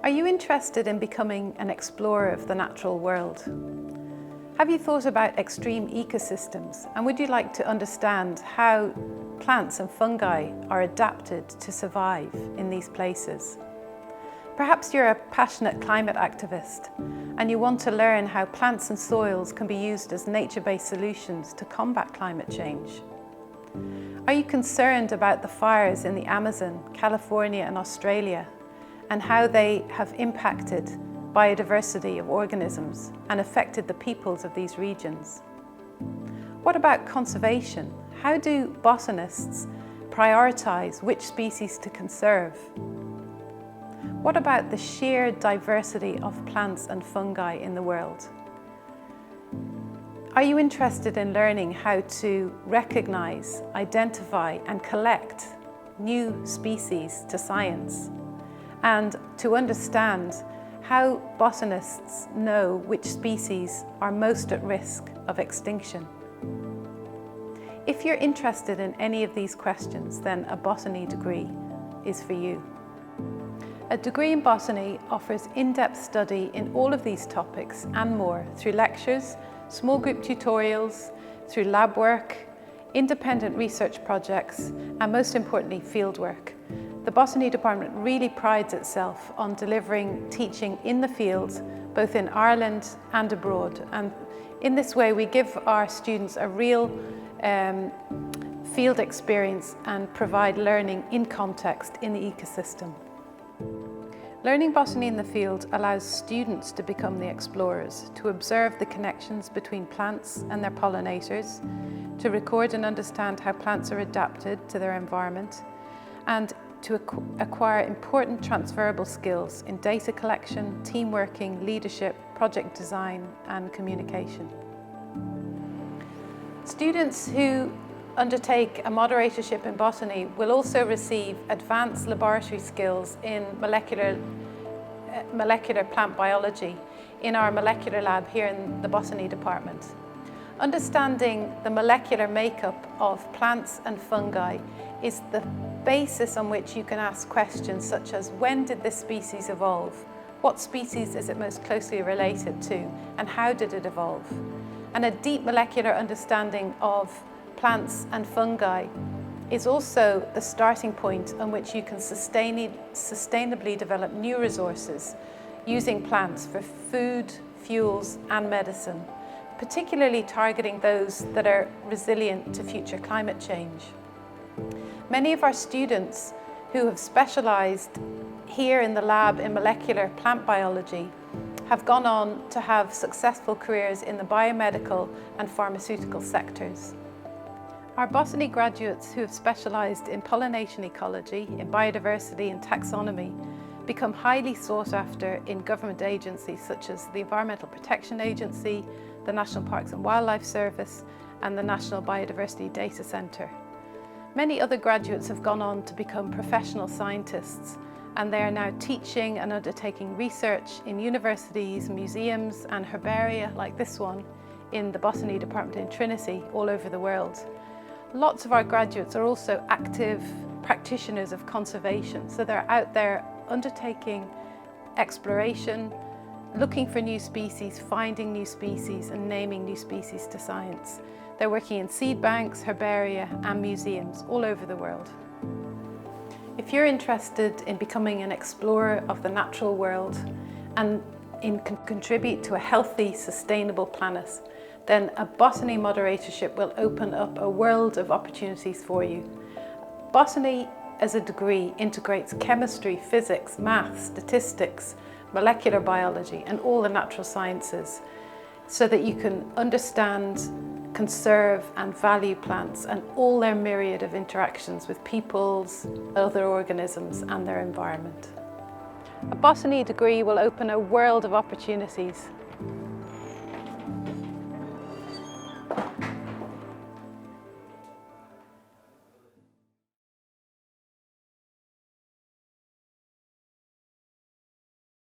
Are you interested in becoming an explorer of the natural world? Have you thought about extreme ecosystems, and would you like to understand how plants and fungi are adapted to survive in these places? Perhaps you're a passionate climate activist and you want to learn how plants and soils can be used as nature-based solutions to combat climate change. Are you concerned about the fires in the Amazon, California and Australia, and how they have impacted biodiversity of organisms and affected the peoples of these regions? What about conservation? How do botanists prioritize which species to conserve? What about the sheer diversity of plants and fungi in the world? Are you interested in learning how to recognize, identify and collect new species to science, and to understand how botanists know which species are most at risk of extinction? If you're interested in any of these questions, then a botany degree is for you. A degree in botany offers in-depth study in all of these topics and more through lectures, small group tutorials, through lab work, independent research projects, and most importantly, fieldwork. The Botany Department really prides itself on delivering teaching in the field, both in Ireland and abroad. And in this way, we give our students a real field experience and provide learning in context in the ecosystem. Learning botany in the field allows students to become the explorers, to observe the connections between plants and their pollinators, to record and understand how plants are adapted to their environment, and to acquire important transferable skills in data collection, team working, leadership, project design and communication. Students who undertake a moderatorship in botany will also receive advanced laboratory skills in molecular plant biology in our molecular lab here in the Botany Department. Understanding the molecular makeup of plants and fungi is the basis on which you can ask questions such as, when did this species evolve? What species is it most closely related to, and how did it evolve? And a deep molecular understanding of plants and fungi is also the starting point on which you can sustainably develop new resources using plants for food, fuels and medicine, particularly targeting those that are resilient to future climate change. Many of our students who have specialised here in the lab in molecular plant biology have gone on to have successful careers in the biomedical and pharmaceutical sectors. Our botany graduates who have specialised in pollination ecology, in biodiversity and taxonomy become highly sought after in government agencies such as the Environmental Protection Agency, the National Parks and Wildlife Service and the National Biodiversity Data Centre. Many other graduates have gone on to become professional scientists, and they are now teaching and undertaking research in universities, museums and herbaria like this one in the Botany Department in Trinity all over the world. Lots of our graduates are also active practitioners of conservation, so they're out there undertaking exploration, looking for new species, finding new species and naming new species to science. They're working in seed banks, herbaria and museums all over the world. If you're interested in becoming an explorer of the natural world and contribute to a healthy, sustainable planet, then a Botany Moderatorship will open up a world of opportunities for you. Botany as a degree integrates chemistry, physics, math, statistics, molecular biology and all the natural sciences so that you can understand, conserve and value plants and all their myriad of interactions with peoples, other organisms and their environment. A botany degree will open a world of opportunities